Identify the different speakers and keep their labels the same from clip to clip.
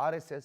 Speaker 1: RSS,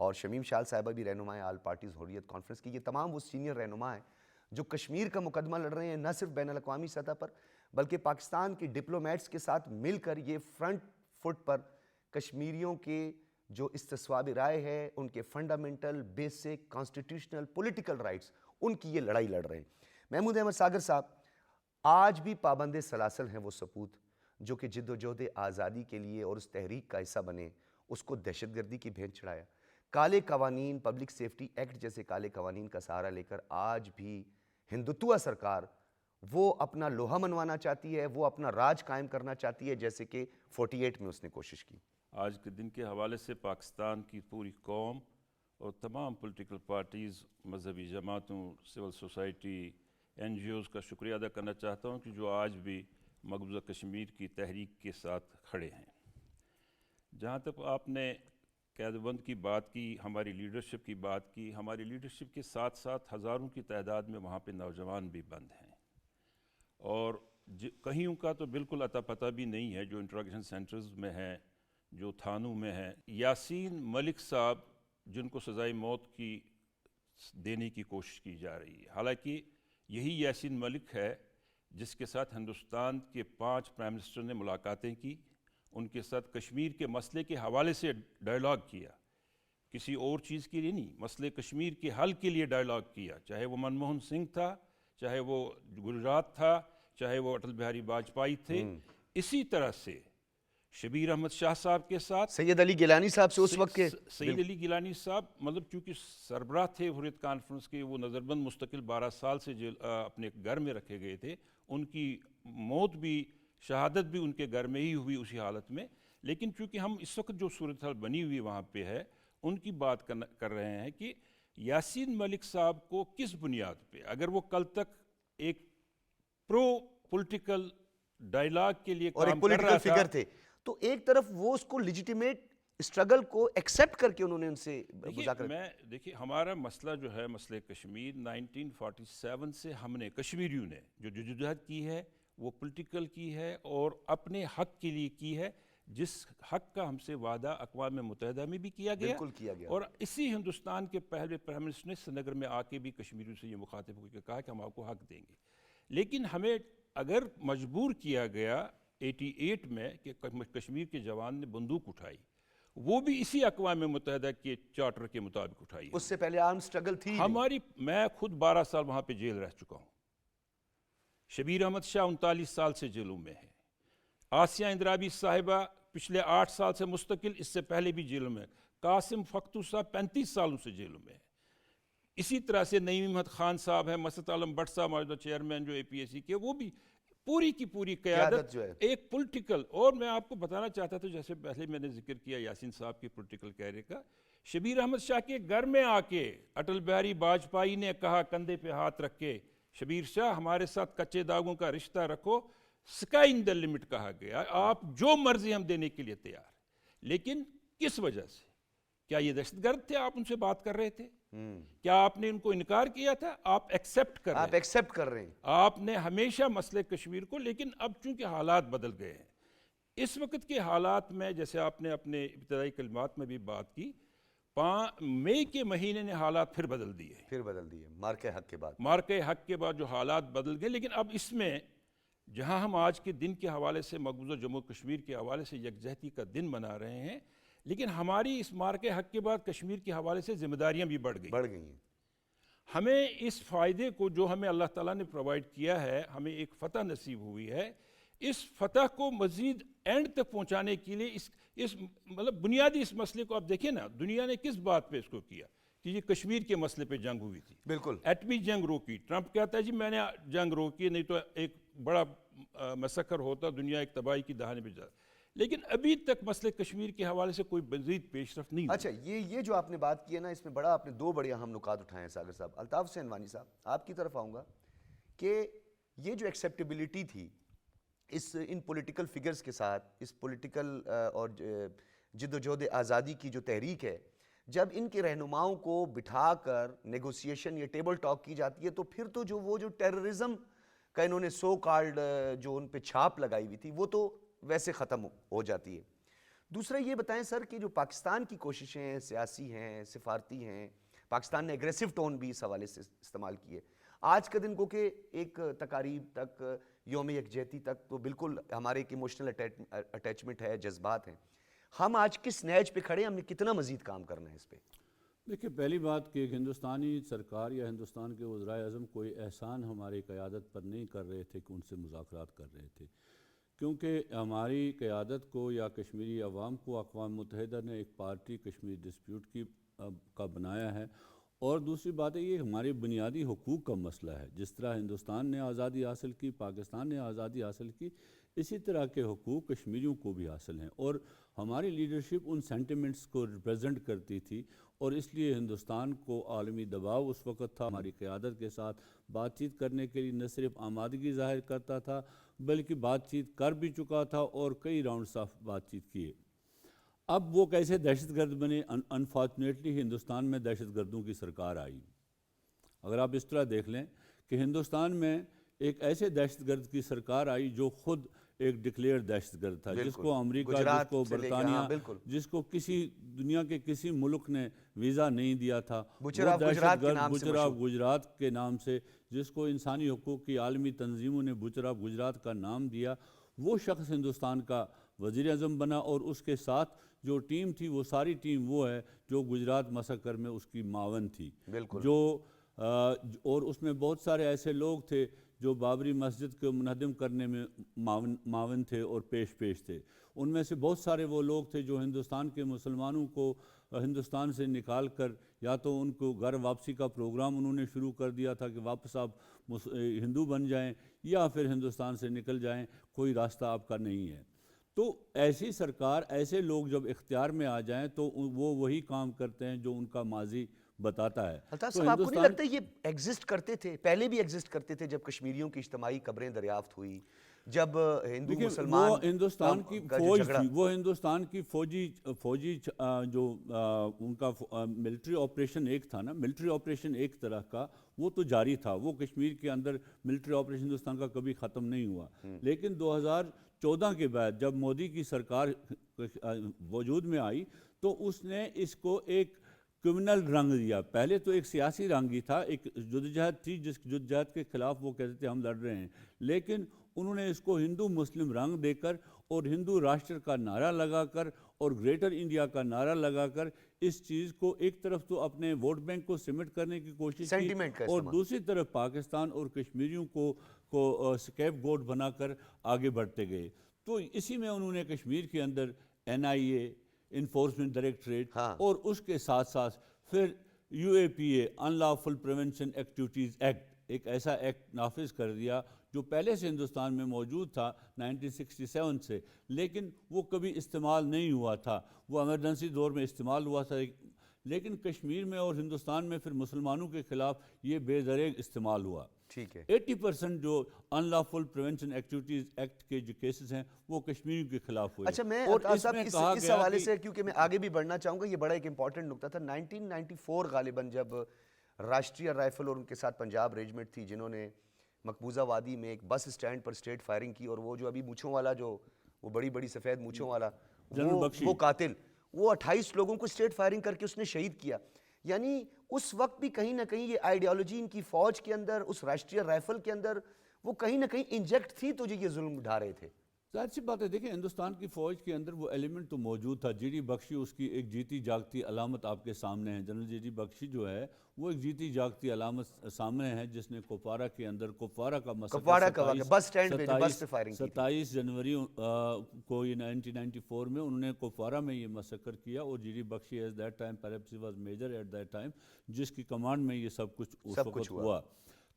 Speaker 1: اور شمیم شال صاحبہ بھی رہنمائے آل پارٹیز حریت کانفرنس کی. یہ تمام وہ سینئر رہنما ہیں جو کشمیر کا مقدمہ لڑ رہے ہیں, نہ صرف بین الاقوامی سطح پر بلکہ پاکستان کے ڈپلومیٹس کے ساتھ مل کر یہ فرنٹ فٹ پر کشمیریوں کے جو استصواب رائے ہے, ان کے fundamental basic constitutional political rights, ان کی یہ لڑائی لڑ رہے ہیں. محمود احمد ساگر صاحب آج بھی پابند سلاسل ہیں وہ سپوت جو کہ جد و جہد آزادی کے لیے اور اس تحریک کا حصہ بنے, اس کو دہشت گردی کی بھینٹ چڑھایا. کالے قوانین, پبلک سیفٹی ایکٹ جیسے کالے قوانین کا سہارا لے کر آج بھی ہندوتوا سرکار وہ اپنا لوہا منوانا چاہتی ہے, وہ اپنا راج قائم کرنا چاہتی ہے, جیسے کہ 48 میں اس نے کوشش کی.
Speaker 2: آج کے دن کے حوالے سے پاکستان کی پوری قوم اور تمام پولیٹیکل پارٹیز, مذہبی جماعتوں, civil society, N G Os کا شکریہ ادا کرنا چاہتا ہوں کہ جو آج بھی مقبوضہ کشمیر کی تحریک کے ساتھ کھڑے ہیں. جہاں تک آپ نے قید بند کی بات کی, ہماری لیڈرشپ کی بات کی, ہماری لیڈرشپ کے ساتھ ساتھ ہزاروں کی تعداد میں وہاں پہ نوجوان بھی بند ہیں, اور کہیں کا تو بالکل اتا پتہ بھی نہیں ہے, جو انٹراگیشن سینٹرز میں ہیں, جو تھانوں میں ہیں. یاسین ملک صاحب جن کو سزائے موت کی دینے کی کوشش کی جا رہی ہے, حالانکہ یہی یاسین ملک ہے جس کے ساتھ ہندوستان کے 5 پرائم منسٹر نے ملاقاتیں کی, ان کے ساتھ کشمیر کے مسئلے کے حوالے سے ڈائیلاگ کیا, کسی اور چیز کے لیے نہیں, مسئلے کشمیر کے حل کے لیے ڈائیلاگ کیا, چاہے وہ منموہن سنگھ تھا, چاہے وہ گجرات تھا, چاہے وہ اٹل بہاری واجپئی تھے. اسی طرح سے شبیر احمد شاہ صاحب کے ساتھ
Speaker 1: سید علی گیلانی صاحب سے اس وقت کے
Speaker 2: سید علی گیلانی صاحب, مطلب چونکہ سربراہ تھے حریت کانفرنس کے, وہ نظر بند مستقل 12 سال سے اپنے گھر میں رکھے گئے تھے. ان کی موت بھی, شہادت بھی ان کے گھر میں ہی ہوئی اسی حالت میں. لیکن چونکہ ہم اس وقت جو صورتحال بنی ہوئی وہاں پہ ہے, ان کی بات کر رہے ہیں کہ یاسین ملک صاحب کو کس بنیاد پہ, اگر وہ کل تک ایک پرو پولیٹیکل ڈائیلاگ کے لیے
Speaker 1: اور ایک
Speaker 2: کام کر رہا
Speaker 1: پولیٹیکل
Speaker 2: تھا,
Speaker 1: فگر تھے, تو ایک طرف وہ اس کو لیجیٹیمیٹ اسٹرگل کو ایکسیپٹ کر کے انہوں نے ان سے مذاکرات.
Speaker 2: دیکھیے ہمارا مسئلہ جو ہے, مسئلہ کشمیر 1947 سے ہم نے کشمیریوں نے جو جدوجہد کی ہے وہ پولیٹیکل کی ہے اور اپنے حق کے لیے کی ہے, جس حق کا ہم سے وعدہ اقوام متحدہ میں بھی کیا گیا,
Speaker 1: بالکل کیا گیا.
Speaker 2: اور اسی ہندوستان کے پہلے پرائم منسٹر نے سری نگر میں آ کے بھی کشمیریوں سے یہ مخاطب ہو کے کہا کہ ہم آپ کو حق دیں گے. لیکن ہمیں اگر مجبور کیا گیا 88 میں کہ کشمیر کے جوان نے بندوق اٹھائی, وہ بھی اسی اقوام متحدہ کے چارٹر کے مطابق اٹھائی.
Speaker 1: اس سے پہلے آرم سٹرگل تھی
Speaker 2: ہماری, میں خود 12 سال وہاں پہ جیل رہ چکا ہوں, شبیر احمد شاہ 39 سال سے جیلوں میں ہے, آسیہ اندرابی صاحبہ پچھلے 8 سال سے مستقل, اس سے پہلے بھی جیلوں میں, قاسم فختو صاحب 35 سالوں سے جیلوں میں ہے. اسی طرح سے نعیم احمد خان صاحب ہیں, مسعد عالم بٹ صاحب موجودہ چیئرمین جو APSC کے, وہ بھی پوری کی پوری قیادت
Speaker 1: جو ہے
Speaker 2: ایک پولیٹیکل. اور میں آپ کو بتانا چاہتا تھا, جیسے پہلے میں نے ذکر کیا یاسین صاحب کے پولیٹیکل کیریئر کا, شبیر احمد شاہ کے گھر میں آ کے اٹل بہاری واجپئی نے کہا کندھے پہ ہاتھ رکھ کے, شبیر شاہ ہمارے ساتھ کچے داغوں کا رشتہ رکھو, اسکائنگ دا لمٹ کہا گیا, آپ جو مرضی ہم دینے کے لیے تیار. لیکن کس وجہ سے, کیا یہ دہشت گرد تھے آپ ان سے بات کر رہے تھے, کیا آپ نے ان کو انکار کیا تھا, آپ ایکسیپٹ
Speaker 1: کر رہے ہیں,
Speaker 2: آپ نے ہمیشہ مسئلہ کشمیر کو. لیکن اب چونکہ حالات بدل گئے ہیں, اس وقت کے حالات میں, جیسے آپ نے اپنے ابتدائی کلمات میں بھی بات کی, مئی کے مہینے نے حالات پھر بدل دیے,
Speaker 1: مارکہ حق کے بعد.
Speaker 2: مارکہ حق کے بعد جو حالات بدل گئے. لیکن اب اس میں جہاں ہم آج کے دن کے حوالے سے مقبوضہ جموں کشمیر کے حوالے سے یکجہتی کا دن منا رہے ہیں, لیکن ہماری اس مارکہ حق کے بعد کشمیر کے حوالے سے ذمہ داریاں بھی بڑھ گئی ہیں. ہمیں اس فائدے کو جو ہمیں اللہ تعالیٰ نے پرووائڈ کیا ہے, ہمیں ایک فتح نصیب ہوئی ہے, اس فتح کو مزید اینڈ تک پہنچانے کے لیے اس مطلب بنیادی اس مسئلے کو آپ دیکھیں نا, دنیا نے کس بات پہ اس کو کیا کہ یہ کشمیر کے مسئلے پہ جنگ ہوئی تھی.
Speaker 1: بالکل
Speaker 2: ایٹمی جنگ روکی. ٹرمپ کہتا ہے جی میں نے جنگ روکی, نہیں تو ایک بڑا مسخر ہوتا, دنیا ایک تباہی کی دہانے پہ جاتا. لیکن ابھی تک مسئلے کشمیر کے حوالے سے کوئی مزید پیش رفت نہیں ہوئی.
Speaker 1: اچھا, یہ جو آپ نے بات کی ہے نا, اس میں آپ نے 2 بڑے اہم نکات اٹھائے ہیں ساگر صاحب. الطاف حسین وانی صاحب, آپ کی طرف آؤں گا کہ یہ جو ایکسیپٹیبلٹی تھی ان پولیٹیکل فگرز کے ساتھ, اس پولیٹیکل اور جد و جہد آزادی کی جو تحریک ہے, جب ان کے رہنماؤں کو بٹھا کر نیگوسیشن یا ٹیبل ٹاک کی جاتی ہے, تو پھر تو جو ٹیررزم کا انہوں نے سو کالڈ جو ان پہ چھاپ لگائی ہوئی تھی, وہ تو ویسے ختم ہو جاتی ہے. دوسرا یہ بتائیں سر کہ جو پاکستان کی کوششیں ہیں، سیاسی ہیں، سفارتی ہیں، پاکستان نے ایگریسو ٹون بھی اس حوالے سے استعمال کیے. آج کا دن کو کہ ایک تقاریب تک، یوم یکجہتی تک تو بالکل ہمارے ایک ایموشنل اٹیچمنٹ ہے، جذبات ہیں. ہم آج کس نیج پہ کھڑے ہیں؟ ہم نے کتنا مزید کام کرنا ہے اس پہ؟
Speaker 3: دیکھیے، پہلی بات کہ ہندوستانی سرکار یا ہندوستان کے وزرائے اعظم کوئی احسان ہماری قیادت پر نہیں کر رہے تھے کہ ان سے مذاکرات کر رہے تھے، کیونکہ ہماری قیادت کو یا کشمیری عوام کو اقوام متحدہ نے ایک پارٹی کشمیر ڈسپیوٹ کا بنایا ہے. اور دوسری بات ہے، یہ ہمارے بنیادی حقوق کا مسئلہ ہے. جس طرح ہندوستان نے آزادی حاصل کی، پاکستان نے آزادی حاصل کی، اسی طرح کے حقوق کشمیریوں کو بھی حاصل ہیں. اور ہماری لیڈرشپ ان سینٹیمنٹس کو ریپریزنٹ کرتی تھی، اور اس لیے ہندوستان کو عالمی دباؤ اس وقت تھا. ہماری قیادت کے ساتھ بات چیت کرنے کے لیے نہ صرف آمادگی ظاہر کرتا تھا بلکہ بات چیت کر بھی چکا تھا اور کئی راؤنڈز آف بات چیت کیے. اب وہ کیسے دہشت گرد بنے؟ انفارچونیٹلی ہندوستان میں دہشت گردوں کی سرکار آئی. اگر آپ اس طرح دیکھ لیں کہ ہندوستان میں ایک ایسے دہشت گرد کی سرکار آئی جو خود ایک ڈکلیئر دہشت گرد تھا، جس کو امریکہ، جس کو برطانیہ، جس کو کسی دنیا کے کسی ملک نے ویزا نہیں دیا تھا، وہ دہشت گرد بچر آف گجرات کے نام سے، جس کو انسانی حقوق کی عالمی تنظیموں نے بچر آف گجرات کا نام دیا، وہ شخص ہندوستان کا وزیر اعظم بنا. اور اس کے ساتھ جو ٹیم تھی وہ ساری ٹیم وہ ہے جو گجرات مسکر میں اس کی معاون تھی، جو اور اس میں بہت سارے ایسے لوگ تھے جو بابری مسجد کو منہدم کرنے میں معاون تھے اور پیش تھے. ان میں سے بہت سارے وہ لوگ تھے جو ہندوستان کے مسلمانوں کو ہندوستان سے نکال کر یا تو ان کو گھر واپسی کا پروگرام انہوں نے شروع کر دیا تھا کہ واپس آپ ہندو بن جائیں یا پھر ہندوستان سے نکل جائیں، کوئی راستہ آپ کا نہیں ہے. تو ایسی سرکار، ایسے لوگ جب اختیار میں آ جائیں تو وہ وہی کام کرتے ہیں جو ان کا ماضی بتاتا ہے.
Speaker 1: الطاف صاحب، آپ کو نہیں لگتا یہ ایگزسٹ کرتے تھے؟ پہلے بھی ایگزسٹ کرتے تھے جب کشمیریوں کی اجتماعی قبریں دریافت ہوئی، جب ہندو مسلمان،
Speaker 3: وہ ہندوستان کی فوج تھی، وہ ہندوستان کی فوجی جو ان کا ملٹری آپریشن ایک تھا نا، ملٹری آپریشن ایک طرح کا، وہ تو جاری تھا. وہ کشمیر کے اندر ملٹری آپریشن ہندوستان کا کبھی ختم نہیں ہوا. لیکن 2014 کے بعد جب مودی کی سرکار وجود میں آئی تو اس نے اس کو ایک کرمنل رنگ دیا. پہلے تو ایک سیاسی رنگ ہی تھا، ایک جدوجہد تھی جس جدوجہد کے خلاف وہ کہتے تھے ہم لڑ رہے ہیں، لیکن انہوں نے اس کو ہندو مسلم رنگ دے کر اور ہندو راشٹر کا نعرہ لگا کر اور گریٹر انڈیا کا نعرہ لگا کر اس چیز کو ایک طرف تو اپنے ووٹ بینک کو سمٹ کرنے کی کوشش کی اور دوسری طرف پاکستان اور کشمیریوں کو سکیپ گوٹ بنا کر آگے بڑھتے گئے. تو اسی میں انہوں نے کشمیر کے اندر NIA، انفورسمنٹ ڈائریکٹریٹ، اور اس کے ساتھ ساتھ پھر UAPA، ان لافل پریونشن ایکٹیویٹیز ایکٹ، ایک ایسا ایکٹ نافذ کر دیا جو پہلے سے ہندوستان میں موجود تھا 1967 سے، لیکن وہ کبھی استعمال نہیں ہوا تھا. وہ ایمرجنسی دور میں استعمال ہوا تھا، لیکن کشمیر میں اور ہندوستان میں پھر مسلمانوں کے خلاف یہ بے دریغ استعمال ہوا.
Speaker 1: ٹھیک ہے،
Speaker 3: 80% جو ان لافل پریونشن ایکٹیویٹیز ایکٹ کے جو کیسز ہیں وہ کشمیریوں کے خلاف ہوئے.
Speaker 1: اچھا، میں اس حوالے سے کیونکہ میں آگے بھی بڑھنا چاہوں گا، یہ بڑا ایک امپورٹنٹ نکتہ تھا. 1994 غالباً جب راشٹریہ رائفل اور ان کے ساتھ پنجاب ریجمنٹ تھی جنہوں نے مقبوضہ وادی میں ایک بس اسٹینڈ پر اسٹریٹ فائرنگ کی، اور وہ جو ابھی مونچھوں والا، جو وہ بڑی بڑی سفید مونچھوں والا وہ قاتل، وہ 28 لوگوں کو اسٹریٹ فائرنگ کر کے اس نے شہید کیا. یعنی اس وقت بھی کہیں نہ کہیں یہ آئیڈیالوجی ان کی فوج کے اندر، اس راشٹریہ رائفل کے اندر وہ کہیں نہ کہیں انجیکٹ تھی، تو یہ ظلم ڈھا رہے تھے.
Speaker 3: ظاہر سی بات ہے، دیکھیں ہندوستان کی فوج کے اندر وہ ایلیمنٹ تو موجود تھا. جی ڈی بخشی اس کی ایک جیتی جاگتی علامت آپ کے سامنے ہے. جنرل جی ڈی بخشی جو ہے وہ ایک جیتی جاگتی علامت سامنے ہے، جس نے کپوارہ کے اندر کپوارہ کا مسئلہ 27 جنوری کو 1994 میں انہوں نے کپوارہ میں یہ مسکر کیا، اور جی ڈی بخشی as that time perhaps he was major at that time، جس کی کمانڈ میں یہ سب کچھ اس وقت ہوا.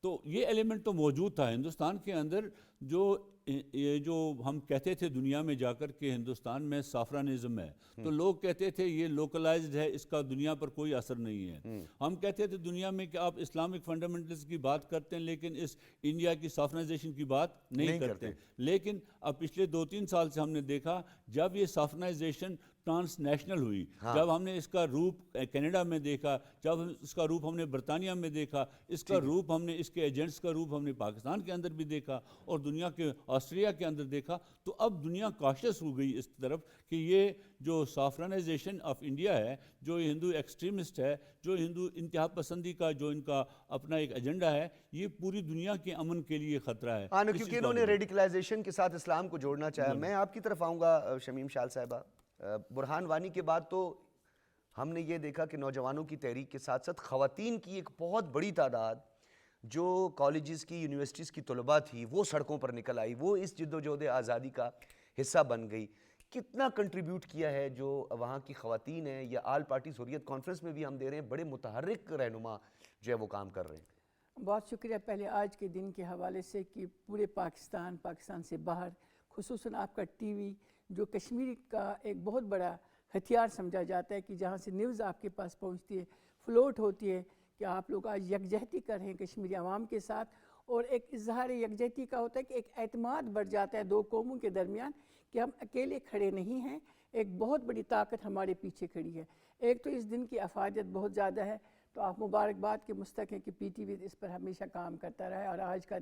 Speaker 3: تو یہ ایلیمنٹ تو موجود تھا ہندوستان کے اندر. یہ جو ہم کہتے تھے دنیا میں جا کر کہ ہندوستان میں سافرانزم ہے، تو لوگ کہتے تھے یہ لوکلائزڈ ہے، اس کا دنیا پر کوئی اثر نہیں ہے. ہم کہتے تھے دنیا میں کہ آپ اسلامک فنڈامنٹلز کی بات کرتے ہیں لیکن اس انڈیا کی سافرنائزیشن کی بات نہیں کرتے. لیکن اب پچھلے 2-3 سال سے ہم نے دیکھا جب یہ سافرنائزیشن ٹرانس نیشنل ہوئی، جب ہم نے اس کا روپ کینیڈا میں دیکھا، جب اس کا روپ ہم نے برطانیہ میں دیکھا، اس کا روپ ہم نے اس کے ایجنٹس کا روپ ہم نے پاکستان کے اندر بھی دیکھا، اور دنیا کے آسٹریلیا کے اندر دیکھا، تو اب دنیا کاشس ہو گئی اس طرف کہ یہ جو سافرنائزیشن آف انڈیا ہے، جو ہندو ایکسٹریمسٹ ہے، جو ہندو انتہا پسندی کا جو ان کا اپنا ایک ایجنڈا ہے، یہ پوری دنیا کے امن کے لیے خطرہ ہے.
Speaker 1: ہاں، کیونکہ انہوں نے ریڈیکلائزیشن کے ساتھ اسلام کو جوڑنا چاہا. میں آپ کی طرف آؤں گا شمیم شال صاحبہ. برہان وانی کے بعد تو ہم نے یہ دیکھا کہ نوجوانوں کی تحریک کے ساتھ ساتھ خواتین کی ایک بہت بڑی تعداد جو کالجز کی، یونیورسٹیز کی طلباء تھی، وہ سڑکوں پر نکل آئی، وہ اس جد و جہد آزادی کا حصہ بن گئی. کتنا کنٹریبیوٹ کیا ہے جو وہاں کی خواتین ہیں، یا آل پارٹیز حریت کانفرنس میں بھی ہم دے رہے ہیں، بڑے متحرک رہنما جو ہے وہ کام کر رہے ہیں.
Speaker 4: بہت شکریہ پہلے آج کے دن کے حوالے سے کہ پورے پاکستان سے باہر، خصوصاً آپ کا ٹی وی جو کشمیر کا ایک بہت بڑا ہتھیار سمجھا جاتا ہے، کہ جہاں سے نیوز آپ کے پاس پہنچتی ہے، فلوٹ ہوتی ہے، کہ آپ لوگ آج یکجہتی کر رہے ہیں کشمیری عوام کے ساتھ. اور ایک اظہار یکجہتی کا ہوتا ہے کہ ایک اعتماد بڑھ جاتا ہے دو قوموں کے درمیان کہ ہم اکیلے کھڑے نہیں ہیں، ایک بہت بڑی طاقت ہمارے پیچھے کھڑی ہے. ایک تو اس دن کی افادیت بہت زیادہ ہے، تو آپ مبارکباد کے مستحق ہیں کہ پی ٹی وی اس پر ہمیشہ کام کرتا رہا ہے، اور آج کا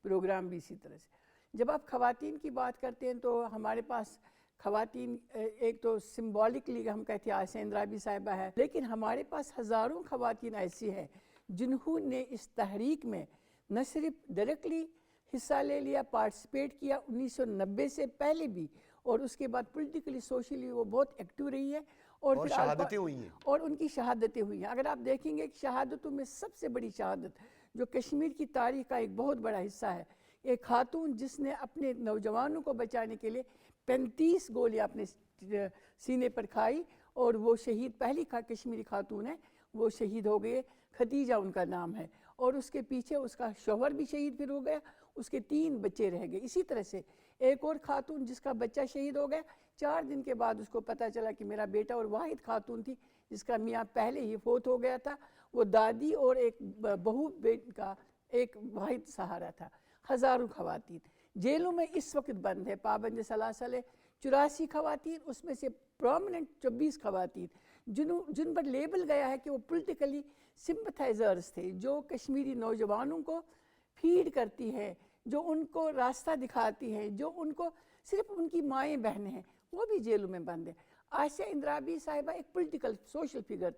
Speaker 4: پروگرام بھی اسی طرح سے. جب آپ خواتین کی بات کرتے ہیں تو ہمارے پاس خواتین ایک تو سمبولکلی ہم کہتے ہیں آسیہ اندرابی صاحبہ ہے، لیکن ہمارے پاس ہزاروں خواتین ایسی ہیں جنہوں نے اس تحریک میں نہ صرف ڈائریکٹلی حصہ لے لیا، پارٹیسپیٹ کیا 1990 سے پہلے بھی، اور اس کے بعد پولیٹیکلی سوشلی وہ بہت ایکٹیو رہی ہے، اور پھر
Speaker 1: شہادتیں ہوئی ہیں،
Speaker 4: اور ان کی شہادتیں ہوئی ہیں. اگر آپ دیکھیں گے کہ شہادتوں میں سب سے بڑی شہادت جو کشمیر کی تاریخ کا ایک بہت بڑا حصہ ہے، ایک خاتون جس نے اپنے نوجوانوں کو بچانے کے لیے 35 گولیاں اپنے سینے پر کھائی، اور وہ شہید پہلی کشمیری خاتون ہے، وہ شہید ہو گئے. ختیجہ ان کا نام ہے، اور اس کے پیچھے اس کا شوہر بھی شہید پھر ہو گیا، اس کے 3 بچے رہ گئے. اسی طرح سے ایک اور خاتون جس کا بچہ شہید ہو گیا، 4 دن کے بعد اس کو پتہ چلا کہ میرا بیٹا، اور واحد خاتون تھی جس کا میاں پہلے ہی فوت ہو گیا تھا، وہ دادی اور ایک بہو کا ایک واحد سہارا تھا. ہزاروں خواتین جیلوں میں اس وقت بند ہے، پابند سلاسل ہے. 84 خواتین، اس میں سے پرومیننٹ 24 خواتین جن پر لیبل گیا ہے کہ وہ پولیٹیکلی سمپتھائزرز تھے، جو کشمیری نوجوانوں کو فیڈ کرتی ہے، جو ان کو راستہ دکھاتی ہے، جو ان کو صرف ان کی مائیں بہنیں ہیں، وہ بھی جیلوں میں بند ہیں. آسیہ اندرابی صاحبہ ایک پولیٹیکل سوشل فگر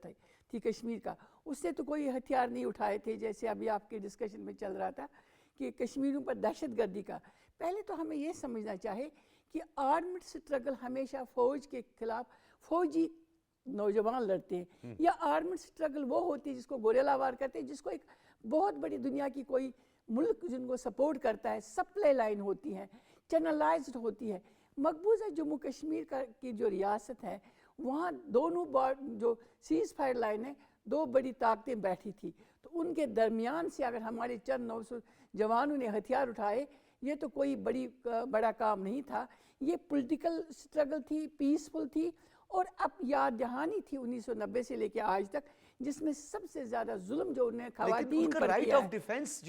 Speaker 4: تھی کشمیر کا. اس نے تو کوئی ہتھیار نہیں اٹھائے تھے، جیسے ابھی آپ کے ڈسکشن میں چل رہا تھا کہ کشمیریوں پر دہشت گردی کا. پہلے تو ہمیں یہ سمجھنا چاہے کہ آرمڈ سٹرگل ہمیشہ فوج کے خلاف فوجی نوجوان لڑتے ہیں، یا آرمڈ سٹرگل وہ ہوتی ہے جس کو گوریلا وار کرتے ہیں، جس کو ایک بہت بڑی دنیا کی کوئی ملک جن کو سپورٹ کرتا ہے، سپلائی لائن ہوتی ہے، چینلائزڈ ہوتی ہے. مقبوضہ جموں کشمیر کی جو ریاست ہے، وہاں دونوں جو سیز فائر لائن ہے، 2 بڑی طاقتیں بیٹھی تھی، تو ان کے درمیان سے اگر ہمارے چند 900 جوانوں نے ہتھیار اٹھائے، یہ تو کوئی بڑا کام نہیں تھا. یہ پولیٹیکل سٹرگل تھی، پیسفل تھی، اور اب یاد دہانی تھی 1990 سے لے کے آج تک، جس میں سب سے زیادہ ظلم جو انہیں خواتین پر کیا ہے.
Speaker 1: رائٹ آف ڈیفense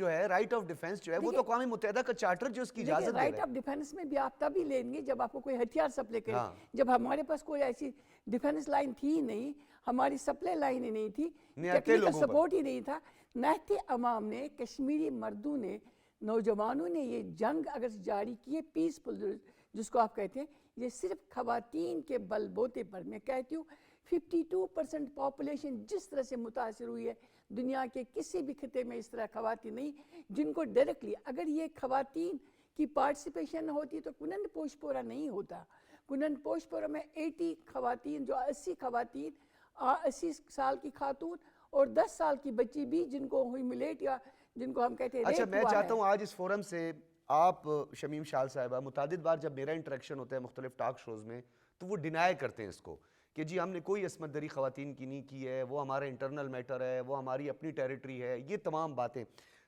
Speaker 1: جو ہے وہ تو اقوام متحدہ کا چارٹر جو اس کی اجازت دے رہا ہے.
Speaker 4: رائٹ آف ڈیفنس میں بھی آپ تبھی لیں گے جب آپ کو کوئی ہتھیار سپلائی کرے. جب ہمارے پاس کوئی ایسی ڈیفنس لائن تھی ہی نہیں، ہماری سپلائی لائن ہی نہیں تھی، ٹیکنیکل سپورٹ ہی نہیں تھا. نہتے عوام نے، کشمیری مردوں نے، نوجوانوں نے یہ جنگ اگر جاری کی ہے پیسفل، جس کو آپ کہتے ہیں، یہ صرف خواتین کے بل بوتے پر. میں کہتی ہوں 52% پاپولیشن جس طرح سے متاثر ہوئی ہے، دنیا کے کسی بھی خطے میں اس طرح خواتین نہیں جن کو ڈائریکٹلی، اگر یہ خواتین کی پارٹیسپیشن ہوتی تو کنند پوشپورہ نہیں ہوتا. کنند پوشپورہ میں 80 خواتین، جو 80 خواتین، 80 سال کی خاتون اور 10 سال کی بچی بھی، جن کو ہیوملیٹ یا جن کو ہم کہتے ہیں.
Speaker 1: اچھا، میں چاہتا ہوں آج اس فورم سے آپ شمیم شال صاحبہ، متعدد بار جب میرا انٹریکشن ہوتا ہے مختلف ٹاک شوز میں، تو وہ ڈینائی کرتے ہیں اس کو کہ جی ہم نے کوئی عصمت دری خواتین کی نہیں کی ہے، وہ ہمارا انٹرنل میٹر ہے، وہ ہماری اپنی ٹیریٹری ہے، یہ تمام باتیں.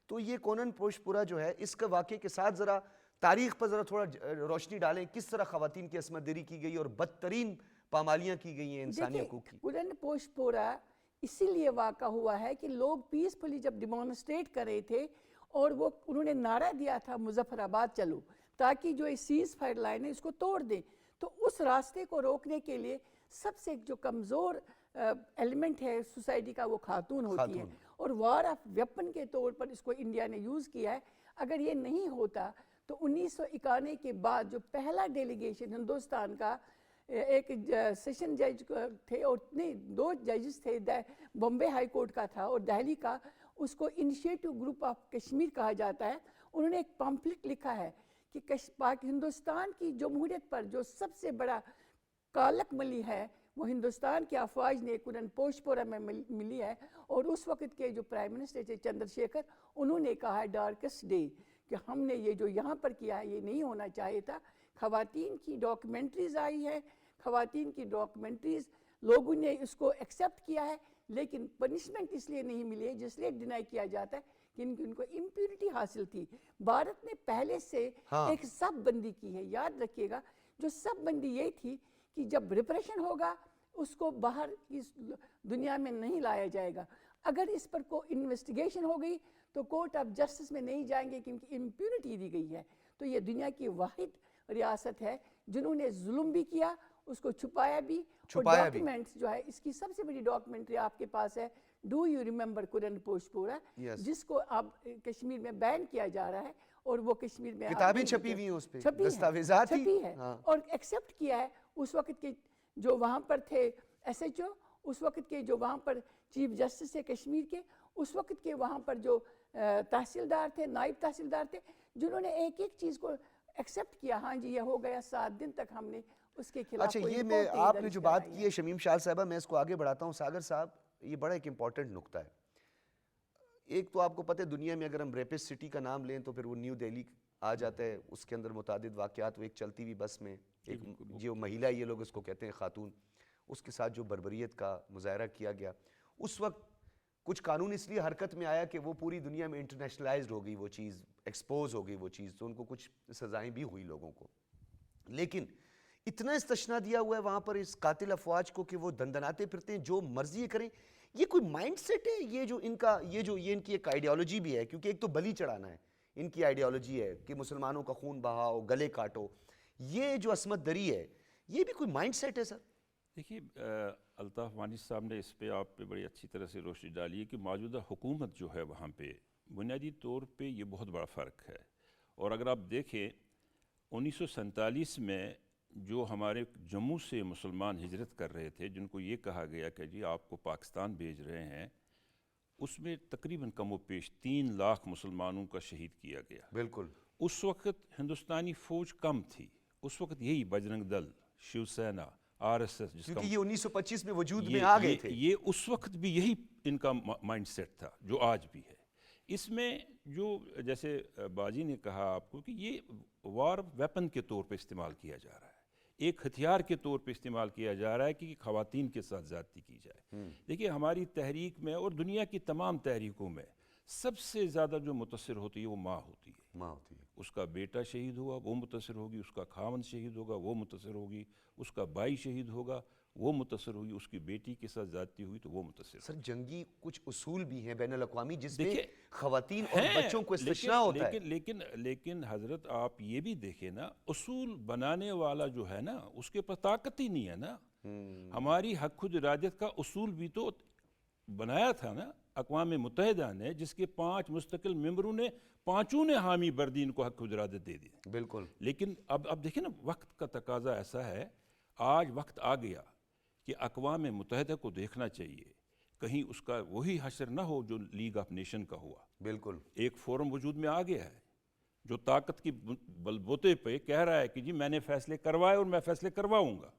Speaker 1: تو یہ کونن پوشپورہ جو ہے، اس کے واقعے کے ساتھ ذرا تاریخ پر ذرا تھوڑا روشنی ڈالیں، کس طرح خواتین کی عصمت دری کی گئی اور بدترین پامالیاں کی گئی ہیں انسانی حقوق کی.
Speaker 4: کونن پوشپورہ اسی لیے واقع ہوا ہے کہ لوگ پیسفلی جب ڈیمانسٹریٹ کر رہے تھے، اور وہ انہوں نے نعرہ دیا تھا مظفر آباد چلو، تاکہ جو سیز فائر لائن ہے اس کو توڑ دیں. تو اس راستے کو روکنے کے لیے سب سے جو کمزور ایلیمنٹ ہے سوسائٹی کا، وہ خاتون ہوتی ہے، اور وار آف ویپن کے طور پر اس کو انڈیا نے یوز کیا ہے. اگر یہ نہیں ہوتا تو 1991 کے بعد جو پہلا ڈیلیگیشن ہندوستان کا ایک سیشن جج تھے اور نہیں 2 ججز تھے، بامبے ہائی کورٹ کا تھا اور دہلی کا، اس کو انیشیٹو گروپ آف کشمیر کہا جاتا ہے. انہوں نے ایک پمفلٹ لکھا ہے کہ ہندوستان کی جمہوریت پر جو سب سے بڑا کالک ملی ہے وہ ہندوستان کی افواج نے کنن پوشپورا میں ملی ہے. اور اس وقت کے جو پرائم منسٹر تھے چندر شیکھر، انہوں نے کہا ہے ڈارکسٹ ڈے کہ ہم نے یہ جو یہاں پر کیا ہے یہ نہیں ہونا چاہیے تھا. خواتین کی ڈاکیومنٹریز آئی ہے، خواتین کی ڈاکیومنٹریز لوگوں نے اس کو ایکسیپٹ کیا ہے، لیکن پنشمنٹ اس لیے نہیں ملی ہے جس لیے ڈینائی کیا جاتا ہے کہ ان کو امپیورٹی حاصل تھی. بھارت نے پہلے سے ایک سب بندی کی ہے، یاد رکھیے گا. جو سب بندی یہ تھی کہ جب ریپریشن ہوگا اس کو باہر کی دنیا میں نہیں لایا جائے گا. اگر اس پر کوئی انویسٹیگیشن ہو گئی تو کورٹ آف جسٹس میں نہیں جائیں گے کیونکہ امپیونٹی دی گئی ہے. تو یہ دنیا کی واحد ریاست ہے جنہوں نے ظلم بھی کیا، اس کو چھپایا بھی. اور ڈاکیومنٹس جو ہے، اس کی سب سے بڑی ڈاکیومنٹری آپ کے پاس ہے ڈو یو ریممبر کنن پوشپورا، جس کو اب کشمیر میں بین کیا جا رہا ہے اور وہ کشمیر میں
Speaker 1: کتابیں چھپی ہوئی ہیں، اس پہ دستاویزات
Speaker 4: چھپی ہے اور ایکسیپٹ کیا ہے. اس وقت کے جو وہاں پر تھے ایس ایچ او، اس وقت کے جو وہاں پر چیف جسٹس تھے کشمیر کے، اس وقت کے وہاں پر جو تحصیلدار تھے، نائب تحصیلدار تھے، جنہوں نے ایک ایک چیز کو ایکسیپٹ کیا. ہاں جی یہ ہو گیا 7 دن تک ہم نے اس کے خلاف.
Speaker 1: اچھا، یہ میں آپ نے جو بات کی ہے شمیم شاہ صاحبہ، میں اس کو آگے بڑھاتا ہوں. ساگر صاحب، یہ بڑا ایک امپورٹنٹ نقطہ ہے. ایک تو آپ کو پتہ ہے دنیا میں اگر ہم ریپس سٹی کا نام لیں تو پھر وہ نیو دہلی آ جاتا ہے. اس کے اندر متعدد واقعات، وہ ایک چلتی ہوئی بس میں ایک جو مہیلا، یہ لوگ اس کو کہتے ہیں خاتون، اس کے ساتھ جو بربریت کا مظاہرہ کیا گیا، اس وقت کچھ قانون اس لیے حرکت میں آیا کہ وہ پوری دنیا میں انٹرنیشنلائزڈ ہو گئی، وہ چیز ایکسپوز ہو گئی وہ چیز، تو ان کو کچھ سزائیں بھی ہوئی لوگوں کو. لیکن اتنا استثنا دیا ہوا ہے وہاں پر اس قاتل افواج کو کہ وہ دندناتے پھرتے ہیں، جو مرضی کریں. یہ کوئی مائنڈ سیٹ ہے یہ جو ان کا، یہ ان کی ایک آئیڈیالوجی بھی ہے، کیونکہ ایک تو بلی چڑھانا ہے، ان کی آئیڈیالوجی ہے کہ مسلمانوں کا خون بہاؤ، گلے کاٹو. یہ جو عصمت دری ہے، یہ بھی کوئی مائنڈ سیٹ ہے سر؟
Speaker 2: دیکھیے، الطاف وانی صاحب نے اس پہ آپ پہ بڑی اچھی طرح سے روشنی ڈالی ہے کہ موجودہ حکومت جو ہے وہاں پہ بنیادی طور پہ یہ بہت بڑا فرق ہے. اور اگر آپ دیکھیں 1947 میں جو ہمارے جموں سے مسلمان ہجرت کر رہے تھے، جن کو یہ کہا گیا کہ جی آپ کو پاکستان بھیج رہے ہیں، اس میں تقریباً کم و بیش 3 لاکھ مسلمانوں کا شہید کیا گیا.
Speaker 1: بالکل.
Speaker 2: اس وقت ہندوستانی فوج کم تھی. اس وقت یہی بجرنگ دل، Shiv Sena, R S S,
Speaker 1: کیونکہ یہ 1925 میں وجود میں آ گئے تھے.
Speaker 2: یہ اس وقت بھی یہی ان کا مائنڈ سیٹ تھا جو آج بھی ہے. اس میں جو جیسے باجی نے کہا آپ کو کہ یہ وار ویپن کے طور پہ استعمال کیا جا رہا ہے، ایک ہتھیار کے طور پہ استعمال کیا جا رہا ہے کہ خواتین کے ساتھ زیادتی کی جائے. دیکھیے، ہماری تحریک میں اور دنیا کی تمام تحریکوں میں سب سے زیادہ جو متاثر ہوتی ہے وہ ماں ہوتی ہے. اس کا بیٹا شہید ہوا وہ متاثر ہوگی، اس کا خاوند شہید ہوگا وہ متاثر ہوگی، اس کا بھائی شہید ہوگا وہ متاثر ہوگی، اس کی بیٹی کے ساتھ زیادتی ہوئی تو وہ متاثر ہوگی.
Speaker 1: سر جنگی کچھ اصول بھی ہیں بین الاقوامی جس میں خواتین اور بچوں کو استثناء ہوتا ہے.
Speaker 2: لیکن حضرت آپ یہ بھی دیکھیں نا، اصول بنانے والا جو ہے نا اس کے پاس طاقت ہی نہیں ہے نا. ہماری حق خود ارادت کا اصول بھی تو بنایا تھا نا اقوام متحدہ نے، جس کے 5 مستقل ممبروں نے 5 نے حامی بردی ان کو حق خود ارادت دے دی.
Speaker 1: بالکل.
Speaker 2: لیکن اب دیکھیں نا، وقت کا تقاضا ایسا ہے، آج وقت آ گیا کہ اقوام متحدہ کو دیکھنا چاہیے کہیں اس کا وہی حشر نہ ہو جو لیگ آف نیشن کا ہوا.
Speaker 1: بالکل.
Speaker 2: ایک فورم وجود میں آ گیا ہے جو طاقت کی بلبوتے پہ کہہ رہا ہے کہ جی میں نے فیصلے کروائے اور میں فیصلے کرواؤں گا.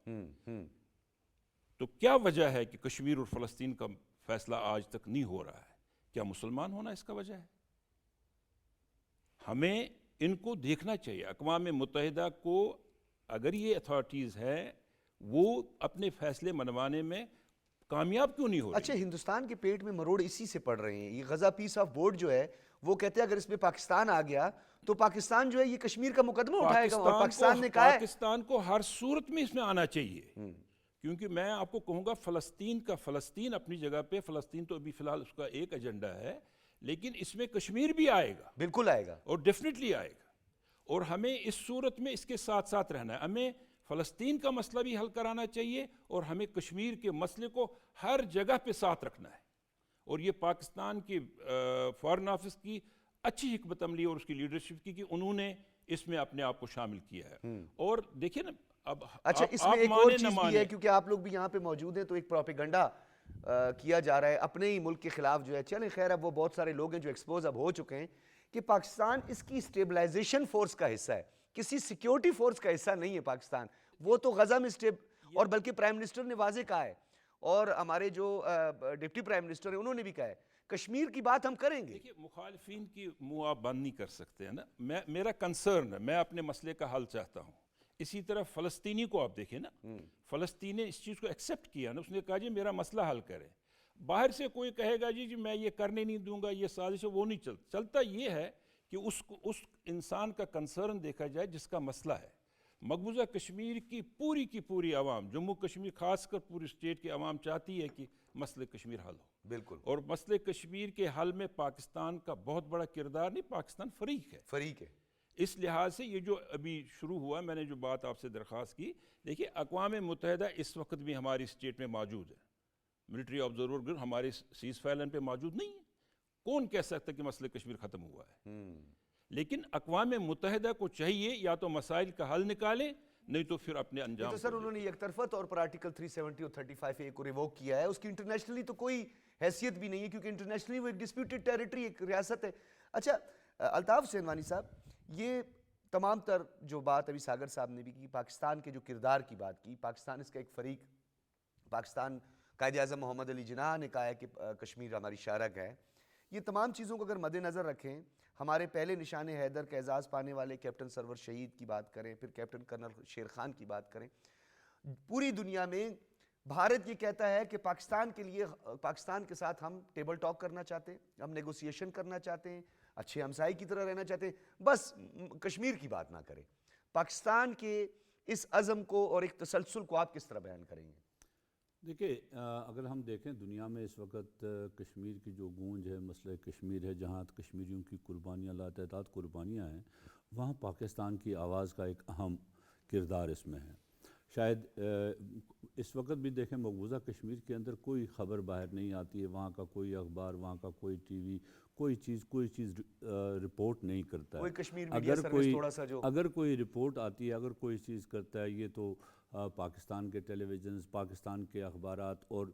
Speaker 2: تو کیا وجہ ہے کہ کشمیر اور فلسطین کا فیصلہ آج تک نہیں ہو رہا ہے؟ کیا مسلمان ہونا اس کا وجہ ہے؟ ہمیں ان کو دیکھنا چاہیے. اقوام متحدہ کو اگر یہ اتھارٹیز ہے وہ اپنے فیصلے منوانے میں کامیاب کیوں نہیں ہو رہی؟
Speaker 1: اچھا، ہندوستان کے پیٹ میں مروڑ اسی سے پڑ رہے ہیں. یہ غزہ پیس آف بورڈ جو ہے وہ کہتے ہیں اگر اس میں پاکستان آ گیا تو پاکستان جو ہے یہ کشمیر کا مقدمہ اٹھائے گا، اور پاکستان نے کہا ہے
Speaker 2: پاکستان کو ہر صورت میں اس میں آنا چاہیے. کیونکہ میں آپ کو کہوں گا فلسطین اپنی جگہ پہ، فلسطین تو ابھی فی الحال اس کا ایک ایجنڈا ہے، لیکن اس میں کشمیر بھی آئے گا.
Speaker 1: بالکل آئے گا،
Speaker 2: اور ڈیفینیٹلی آئے گا. اور ہمیں اس صورت میں اس کے ساتھ ساتھ رہنا ہے. ہمیں فلسطین کا مسئلہ بھی حل کرانا چاہیے اور ہمیں کشمیر کے مسئلے کو ہر جگہ پہ ساتھ رکھنا ہے. اور یہ پاکستان کے فارن آفس کی اچھی حکمت عملی اور اس کی لیڈرشپ کی کہ انہوں نے اس میں اپنے آپ کو شامل کیا ہے. اور دیکھیں نا اب
Speaker 1: اچھا اس میں ایک اور چیز بھی ہے کیونکہ آپ لوگ بھی یہاں پہ موجود ہیں تو ایک پروپیگنڈا کیا جا رہا ہے اپنے ہی ملک کے خلاف جو ہے. چلیں خیر اب وہ بہت سارے لوگ ہیں جو ایکسپوز اب ہو چکے ہیں کہ پاکستان اس کی اسٹیبلائزیشن فورس کا حصہ ہے, کسی سیکیورٹی فورس کا حصہ نہیں ہے پاکستان. وہ تو غزہ میں اور بلکہ پرائم منسٹر نے واضح کہا ہے اور ہمارے جو ڈپٹی پرائم منسٹر ہیں انہوں نے بھی کہا ہے کشمیر کی بات ہم کریں گے.
Speaker 2: دیکھیے مخالفین کی منہ آپ بند نہیں کر سکتے ہیں نا. میرا کنسرن ہے, میں اپنے مسئلے کا حل چاہتا ہوں. اسی طرح فلسطینی کو آپ دیکھیں نا, فلسطین نے اس چیز کو ایکسیپٹ کیا نا, اس نے کہا جی میرا مسئلہ حل کریں. باہر سے کوئی کہے گا جی میں یہ کرنے نہیں دوں گا, یہ سازش ہے, وہ نہیں چلتا. یہ ہے کہ اس انسان کا کنسرن دیکھا جائے جس کا مسئلہ ہے. مقبوضہ کشمیر کی پوری عوام, جموں کشمیر خاص کر پوری اسٹیٹ کی عوام چاہتی ہے کہ مسئلہ کشمیر حل ہو.
Speaker 1: بالکل.
Speaker 2: اور مسئلہ کشمیر کے حل میں پاکستان کا بہت بڑا کردار نہیں, پاکستان فریق ہے. اس لحاظ سے یہ جو ابھی شروع ہوا, میں نے جو بات آپ سے درخواست کی, دیکھیے اقوام متحدہ اس وقت بھی ہماری اسٹیٹ میں موجود ہے. ملٹری آبزرور گروپ ہمارے سیز فائر لائن پہ موجود نہیں ہے. کون کہہ سکتا کہ مسئلہ کشمیر ختم ہوا ہے؟ لیکن اقوام متحدہ کو چاہیے یا تو مسائل کا حل نکالے, نہیں تو پھر اپنے انجام.
Speaker 1: تو سر انہوں نے یک طرفہ طور پر آرٹیکل 370 اور 35A کو ریووک کیا ہے, اس کی انٹرنیشنلی تو کوئی حیثیت بھی نہیں ہے کیونکہ انٹرنیشنلی وہ ایک ڈسپیوٹڈ ٹیریٹری, ایک ریاست ہے. اچھا الطاف حسین وانی صاحب, یہ تمام تر جو بات ابھی ساگر صاحب نے بھی کی, پاکستان کے جو کردار کی بات کی, پاکستان اس کا ایک فریق, پاکستان قائد اعظم محمد علی جناح نے کہا ہے کہ کشمیر ہماری شارک ہے. یہ تمام چیزوں کو اگر مد نظر رکھیں, ہمارے پہلے نشان حیدر کا اعزاز پانے والے کیپٹن سرور شہید کی بات کریں, پھر کیپٹن کرنل شیر خان کی بات کریں, پوری دنیا میں بھارت یہ کہتا ہے کہ پاکستان کے لیے, پاکستان کے ساتھ ہم ٹیبل ٹاک کرنا چاہتے ہیں, ہم نیگوسیشن کرنا چاہتے ہیں, اچھے ہمسائے کی طرح رہنا چاہتے ہیں, بس کشمیر کی بات نہ کریں. پاکستان کے اس عزم کو اور ایک تسلسل کو آپ کس طرح بیان کریں گے؟
Speaker 3: دیکھیں اگر ہم دیکھیں دنیا میں اس وقت کشمیر کی جو گونج ہے, مسئلہ کشمیر ہے, جہاں کشمیریوں کی قربانیاں لاتعداد قربانیاں ہیں, وہاں پاکستان کی آواز کا ایک اہم کردار اس میں ہے. شاید اس وقت بھی دیکھیں مقبوضہ کشمیر کے اندر کوئی خبر باہر نہیں آتی ہے, وہاں کا کوئی اخبار, وہاں کا کوئی ٹی وی, کوئی چیز رپورٹ نہیں کرتا ہے.
Speaker 1: کوئی کشمیر میڈیا سروس تھوڑا سا جو
Speaker 3: اگر کوئی رپورٹ آتی ہے, اگر کوئی چیز کرتا ہے, یہ تو پاکستان کے ٹیلی ویژنز, پاکستان کے اخبارات اور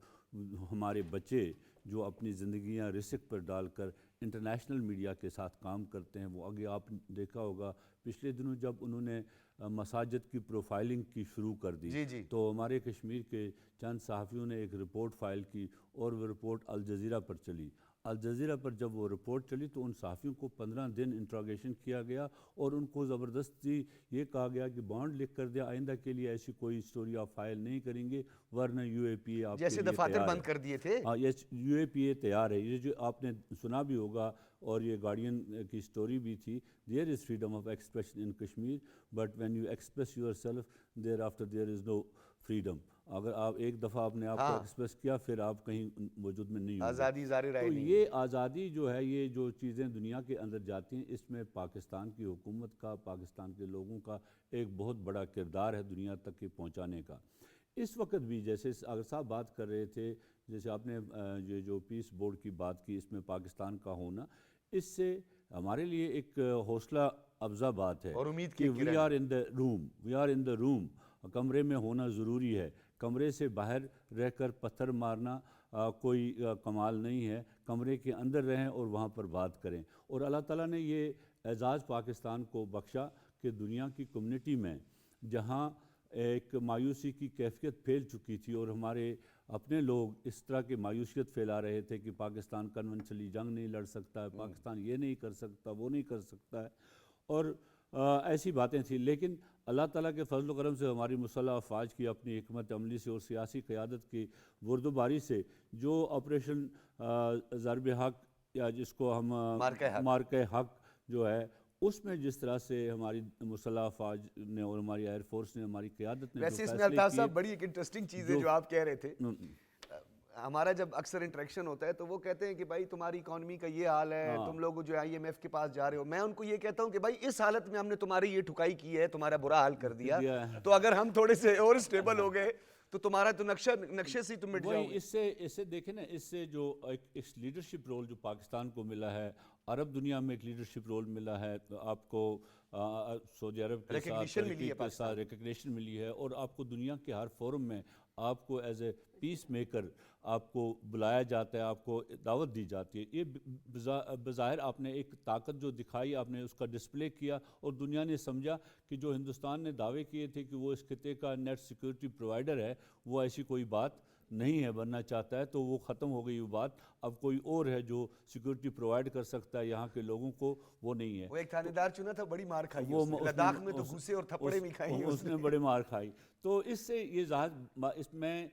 Speaker 3: ہمارے بچے جو اپنی زندگیاں رسک پر ڈال کر انٹرنیشنل میڈیا کے ساتھ کام کرتے ہیں. وہ آگے آپ دیکھا ہوگا پچھلے دنوں جب انہوں نے مساجد کی پروفائلنگ کی شروع کر دی, تو ہمارے کشمیر کے چند صحافیوں نے ایک رپورٹ فائل کی اور وہ رپورٹ الجزیرہ پر چلی. الجزیرہ پر جب وہ رپورٹ چلی تو ان صحافیوں کو 15 دن انٹراگیشن کیا گیا اور ان کو زبردستی یہ کہا گیا کہ بانڈ لکھ کر دیا, آئندہ کے لیے ایسی کوئی سٹوری آپ فائل نہیں کریں گے ورنہ UAPA آپ
Speaker 1: جیسے دفاتر بند کر دیے تھے.
Speaker 3: ہاں, یہ UAPA تیار ہے. یہ جو آپ نے سنا بھی ہوگا اور یہ گارڈین کی سٹوری بھی تھی, there is freedom of expression in Kashmir but when you express yourself thereafter there is no freedom. اگر آپ ایک دفعہ آپ نے آپ کو ایکسپریس کیا پھر آپ کہیں موجود میں نہیں ہوں.
Speaker 1: آزادی ظاہر رائے نہیں.
Speaker 3: تو یہ آزادی جو ہے, یہ جو چیزیں دنیا کے اندر جاتی ہیں, اس میں پاکستان کی حکومت کا, پاکستان کے لوگوں کا ایک بہت بڑا کردار ہے دنیا تک کے پہنچانے کا. اس وقت بھی جیسے اگر صاحب بات کر رہے تھے, جیسے آپ نے یہ جو پیس بورڈ کی بات کی, اس میں پاکستان کا ہونا, اس سے ہمارے لیے ایک حوصلہ افزا بات ہے
Speaker 1: اور امید
Speaker 3: کہ وی آر ان دا روم. کمرے میں ہونا ضروری ہے. کمرے سے باہر رہ کر پتھر مارنا کوئی کمال نہیں ہے. کمرے کے اندر رہیں اور وہاں پر بات کریں. اور اللہ تعالیٰ نے یہ اعزاز پاکستان کو بخشا کہ دنیا کی کمیونٹی میں جہاں ایک مایوسی کی کیفیت پھیل چکی تھی اور ہمارے اپنے لوگ اس طرح کی مایوسیت پھیلا رہے تھے کہ پاکستان کنونشنلی جنگ نہیں لڑ سکتا ہے, پاکستان یہ نہیں کر سکتا, وہ نہیں کر سکتا ہے, اور ایسی باتیں تھیں. لیکن اللہ تعالیٰ کے فضل و کرم سے ہماری مسلح افواج کی اپنی حکمت عملی سے اور سیاسی قیادت کی بردباری سے جو آپریشن ضرب حق یا جس کو ہم مارکہ حق جو ہے, اس میں جس طرح سے ہماری مسلح افواج نے اور ہماری ایئر فورس نے, ہماری قیادت نے,
Speaker 1: ویسے اس میں الطاف صاحب بڑی ایک انٹرسٹنگ چیز ہے جو آپ کہہ رہے تھے. ہمارا جب اکثر انٹریکشن ہوتا ہے تو وہ کہتے ہیں کہ بھائی تمہاری اکانومی کا یہ حال ہے, تم لوگ جو IMF کے پاس جا رہے ہو. میں ان کو یہ کہتا ہوں کہ بھائی اس حالت میں ہم نے تمہاری یہ ٹھکائی کی ہے, تمہارا برا حال کر دیا, تو اگر ہم تھوڑے سے اور اسٹیبل ہو گئے تو تمہارا تو نقشے سے تم مٹ جاؤ گے.
Speaker 3: اس سے دیکھیں نا, اس سے جو ایک لیڈرشپ رول جو پاکستان کو ملا ہے, عرب دنیا میں ایک لیڈرشپ رول ملا ہے, آپ کو سعودی عرب کے ساتھ ترکی کے ساتھ ریکگنیشن ملی ہے، اور آپ کو دنیا کے ہر فورم میں آپ کو ایز اے پیس میکر آپ کو بلایا جاتا ہے، آپ کو دعوت دی جاتی ہے۔ یہ بظاہر آپ نے ایک طاقت جو دکھائی، آپ نے اس کا ڈسپلے کیا، اور دنیا نے سمجھا کہ جو ہندوستان نے دعوے کیے تھے کہ وہ اس خطے کا نیٹ سیکورٹی پرووائڈر ہے، وہ ایسی کوئی بات نہیں ہے، بننا چاہتا ہے، تو وہ ختم ہو گئی وہ بات۔ اب کوئی اور ہے جو سیکورٹی پرووائڈ کر سکتا ہے یہاں کے لوگوں کو، وہ نہیں ہے۔
Speaker 1: وہ ایک تھانے دار چنا تھا، بڑی مار کھائی اس نے، لداخ میں تو گھسے اور تھپڑے بھی کھائی
Speaker 3: اس نے بڑے مار کھائی۔ تو اس سے یہ اس میں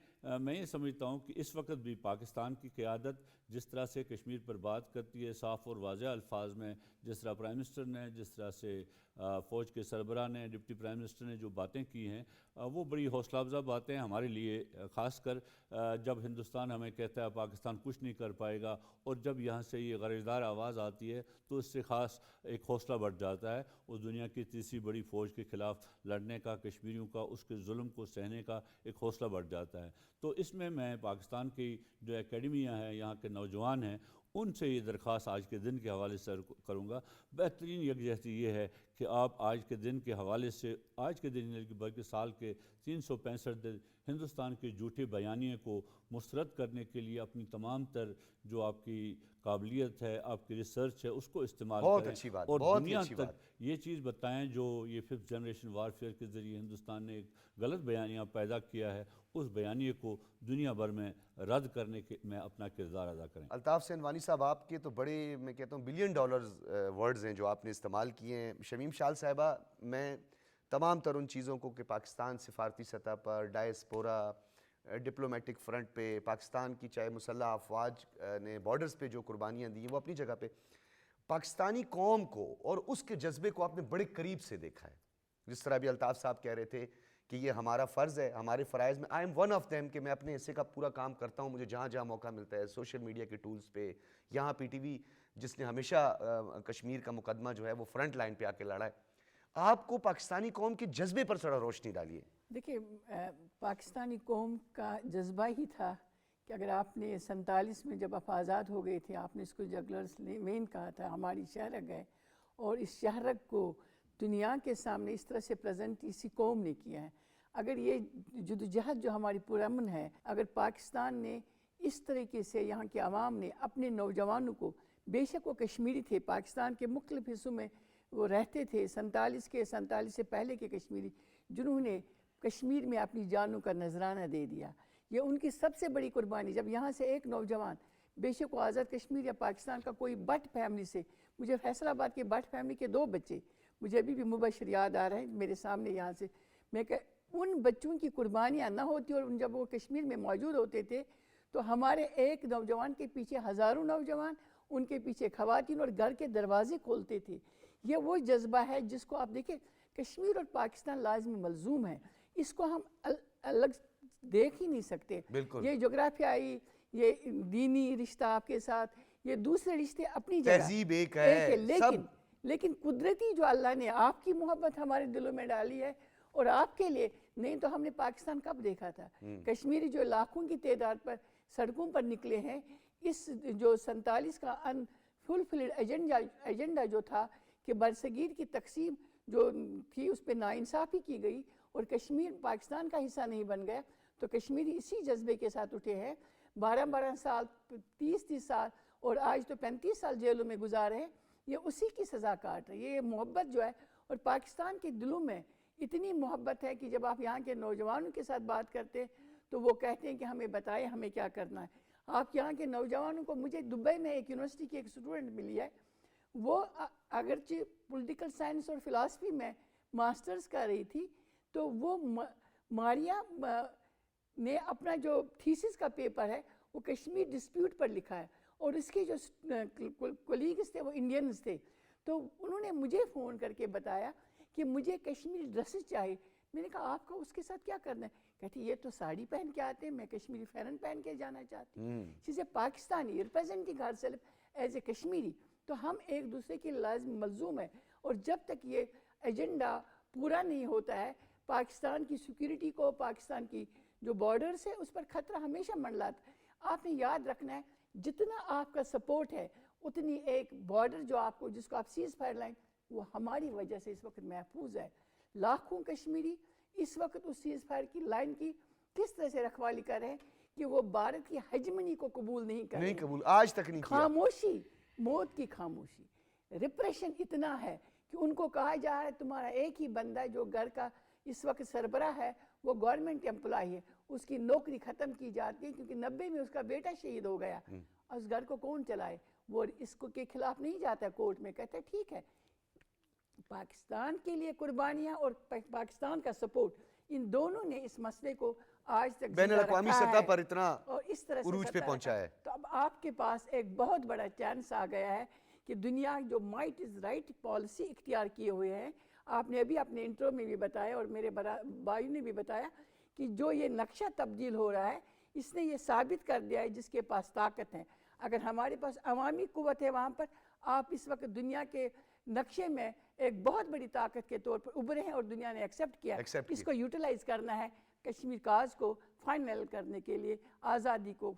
Speaker 3: یہ سمجھتا ہوں کہ اس وقت بھی پاکستان کی قیادت جس طرح سے کشمیر پر بات کرتی ہے صاف اور واضح الفاظ میں، جس طرح پرائم منسٹر نے، جس طرح سے فوج کے سربراہ نے، ڈپٹی پرائم منسٹر نے جو باتیں کی ہیں، وہ بڑی حوصلہ افزا باتیں ہیں ہمارے لیے، خاص کر جب ہندوستان ہمیں کہتا ہے پاکستان کچھ نہیں کر پائے گا، اور جب یہاں سے یہ غرضدار آواز آتی ہے تو اس سے خاص ایک حوصلہ بڑھ جاتا ہے، اس دنیا کی تیسری بڑی فوج کے خلاف لڑنے کا، کشمیریوں کا اس کے ظلم کو سہنے کا ایک حوصلہ بڑھ جاتا ہے۔ تو اس میں پاکستان کی جو اکیڈمیاں ہیں، یہاں کے نوجوان ہیں، ان سے یہ درخواست آج کے دن کے حوالے سے کروں گا۔ بہترین یکجہتی یہ ہے کہ آپ آج کے دن کے حوالے سے، آج کے دن بلکہ سال کے 365 دن، ہندوستان کے جھوٹے بیانیے کو مسترد کرنے کے لیے اپنی تمام تر جو آپ کی قابلیت ہے، آپ کی ریسرچ ہے، اس کو استعمال کریں، اور دنیا تک یہ چیز بتائیں جو یہ 5th جنریشن وارفیئر کے ذریعے ہندوستان نے ایک غلط بیانیہ پیدا کیا ہے، اس بیانیے کو دنیا بھر میں رد کرنے کے میں اپنا کردار ادا کریں۔
Speaker 1: الطاف سینوانی صاحب، آپ کے تو بڑے، میں کہتا ہوں $1 بلین ورڈز ہیں جو آپ نے استعمال کیے ہیں۔ شمیم شال صاحبہ، میں تمام تر ان چیزوں کو کہ پاکستان سفارتی سطح پر، ڈائسپورا، ڈپلومیٹک فرنٹ پہ، پاکستان کی چاہے مسلح افواج نے بارڈرز پہ جو قربانیاں دی ہیں وہ اپنی جگہ پہ، پاکستانی قوم کو اور اس کے جذبے کو آپ نے بڑے قریب سے دیکھا ہے۔ جس طرح بھی الطاف صاحب کہہ رہے تھے کہ یہ ہمارا فرض ہے، ہمارے فرائض میں I am one of them, کہ میں اپنے حصے کا پورا کام کرتا ہوں، مجھے جہاں جہاں موقع ملتا ہے، سوشل میڈیا کے ٹولز پہ، یہاں پی ٹی وی جس نے ہمیشہ کشمیر کا مقدمہ جو ہے وہ فرنٹ لائن پہ آ کے لڑا ہے۔ آپ کو پاکستانی قوم کے جذبے پر ذرا روشنی ڈالیے۔
Speaker 4: دیکھیے، پاکستانی قوم کا جذبہ ہی تھا کہ اگر آپ نے 47 میں جب آپ آزاد ہو گئے تھے، آپ نے اس کو جگلرز وین کہا تھا، ہماری شہرک ہے، اور اس شہرک کو دنیا کے سامنے اس طرح سے پریزنٹ اسی قوم نے کیا ہے۔ اگر یہ جدوجہد جو ہماری پرامن ہے، اگر پاکستان نے اس طریقے سے، یہاں کے عوام نے اپنے نوجوانوں کو، بے شک وہ کشمیری تھے، پاکستان کے مختلف حصوں میں وہ رہتے تھے، 47 سے پہلے کے کشمیری، جنہوں نے کشمیر میں اپنی جانوں کا نذرانہ دے دیا، یہ ان کی سب سے بڑی قربانی۔ جب یہاں سے ایک نوجوان، بے شک وہ آزاد کشمیر یا پاکستان کا کوئی بٹ فیملی سے، مجھے فیصل آباد کے بٹ فیملی کے 2 بچے مجھے ابھی بھی مبشر یاد آ رہے ہیں میرے سامنے یہاں سے، میں کہ ان بچوں کی قربانیاں نہ ہوتی اور جب وہ کشمیر میں موجود ہوتے تھے تو ہمارے ایک نوجوان کے پیچھے ہزاروں نوجوان، ان کے پیچھے خواتین، اور گھر کے دروازے کھولتے تھے۔ یہ وہ جذبہ ہے جس کو آپ دیکھیں، کشمیر اور پاکستان لازمی ملزوم ہے، اس کو ہم الگ دیکھ ہی نہیں سکتے۔ یہ جغرافیائی، یہ دینی رشتہ آپ کے ساتھ، یہ دوسرے رشتے اپنی جگہ،
Speaker 1: تہذیب ایک ہے،
Speaker 4: لیکن قدرتی جو اللہ نے آپ کی محبت ہمارے دلوں میں ڈالی ہے، اور آپ کے لیے نہیں تو ہم نے پاکستان کب دیکھا تھا؟ کشمیری جو لاکھوں کی تعداد پر سڑکوں پر نکلے ہیں، اس جو 47 کا فلفلڈ ایجنڈا جو تھا کہ برصغیر کی تقسیم جو تھی اس پہ ناانصافی کی گئی اور کشمیر پاکستان کا حصہ نہیں بن گیا، تو کشمیری اسی جذبے کے ساتھ اٹھے ہیں، 12 سال، 30 سال، اور آج تو 35 سال جیلوں میں گزارے ہیں، یہ اسی کی سزا کاٹ رہی ہے۔ یہ محبت جو ہے، اور پاکستان کے دلوں میں اتنی محبت ہے کہ جب آپ یہاں کے نوجوانوں کے ساتھ بات کرتے ہیں تو وہ کہتے ہیں کہ ہمیں بتائیں ہمیں کیا کرنا ہے۔ آپ یہاں کے نوجوانوں کو، مجھے دبئی میں ایک یونیورسٹی کی ایک اسٹوڈنٹ ملی ہے، وہ اگرچہ پولیٹیکل سائنس اور فلاسفی میں ماسٹرز کر رہی تھی، تو وہ ماریا نے اپنا جو تھیسس کا پیپر ہے وہ کشمیر ڈسپیوٹ پر لکھا ہے، اور اس کے جو کولیگز تھے وہ انڈینز تھے، تو انہوں نے مجھے فون کر کے بتایا کہ مجھے کشمیری ڈریسز چاہیے۔ میں نے کہا آپ کا اس کے ساتھ کیا کرنا ہے؟ کہتی یہ تو ساڑی پہن کے آتے ہیں، میں کشمیری فیرن پہن کے جانا چاہتی ہوں۔ چیزیں Pakistani representing her self as a Kashmiri, تو ہم ایک دوسرے کی لازم ملزوم ہیں، اور جب تک یہ ایجنڈا پورا نہیں ہوتا ہے، پاکستان کی سیکیورٹی کو، پاکستان کی جو بارڈرز ہے اس پر خطرہ ہمیشہ منڈلاتا ہے۔ آپ نے یاد رکھنا ہے، جتنا آپ کا سپورٹ ہے اتنی ایک بارڈر جو آپ کو، جس کو آپ سیز فائر لائن وہ ہماری وجہ سے اس وقت محفوظ ہے. لاکھوں کشمیری اس وقت اس سیز فائر کی لائن کی کس طرح سے رکھوالی کر رہے ہیں کہ وہ بھارت کی ہیجمنی کو قبول نہیں کر رہے
Speaker 1: نہیں
Speaker 4: ہیں.
Speaker 1: قبول آج تک نہیں کیا.
Speaker 4: خاموشی، موت کی خاموشی. ریپریشن اتنا ہے کہ ان کو کہا جا رہا ہے تمہارا ایک ہی بندہ ہے جو گھر کا اس وقت سربراہ ہے وہ گورنمنٹ امپلائی ہے، اس کی نوکری ختم کی جاتی ہے کیونکہ 90 میں اس کا بیٹا شہید ہو گیا. اس گھر کو کون چلائے؟ وہ اس کو کے خلاف نہیں جاتا کورٹ میں، کہتا ہے ٹھیک ہے. پاکستان کے لیے قربانیاں اور پاکستان کا سپورٹ، ان دونوں نے اس مسئلے کو آج تک
Speaker 1: بین
Speaker 4: زندہ
Speaker 1: الاقوامی
Speaker 4: رکھا
Speaker 1: سطح
Speaker 4: ہے
Speaker 1: پر اتنا
Speaker 4: اور اس طرح سے
Speaker 1: عروج پہ
Speaker 4: سطح
Speaker 1: پہنچا
Speaker 4: رکھا.
Speaker 1: ہے.
Speaker 4: تو اب آپ کے پاس ایک بہت بڑا چانس آ گیا ہے کہ دنیا جو مائٹ از رائٹ پالیسی اختیار کیے ہوئے ہیں. آپ نے ابھی اپنے انٹرو میں بھی بتایا اور میرے بھائی نے بھی بتایا کہ جو یہ نقشہ تبدیل ہو رہا ہے اس نے یہ ثابت کر دیا ہے جس کے پاس طاقت ہے. اگر ہمارے پاس عوامی قوت ہے وہاں پر، آپ اس وقت دنیا کے نقشے میں ایک بہت بڑی طاقت کے طور پر ابھرے ہیں اور دنیا نے ایکسیپٹ کیا. اس کو یوٹیلائز کرنا ہے کشمیر کاز کو فائنل کرنے کے لیے، آزادی کو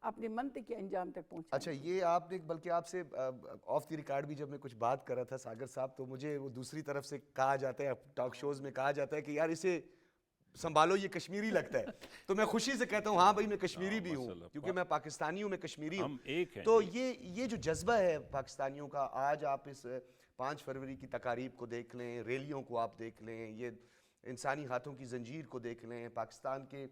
Speaker 4: اپنے منطقی انجام تک پہنچانے.
Speaker 1: اچھا یہ آپ نے، بلکہ آپ سے آف دی ریکارڈ بھی جب میں کچھ بات کر رہا تھا ساگر صاحب، تو مجھے وہ دوسری طرف سے کہا جاتا ہے، ٹاک شوز میں کہا جاتا ہے کہ یار اسے سنبھالو یہ کشمیری لگتا ہے. تو میں خوشی سے کہتا ہوں ہاں بھائی میں کشمیری بھی ہوں کیونکہ میں پاکستانی ہوں، میں کشمیری ہوں.
Speaker 2: ہم ایک ہیں.
Speaker 1: تو یہ جو جذبہ ہے پاکستانیوں کا، آج آپ اس 5 فروری کی تقاریب کو دیکھ لیں، ریلیوں کو آپ دیکھ لیں، یہ انسانی ہاتھوں کی زنجیر کو دیکھ لیں، پاکستان کے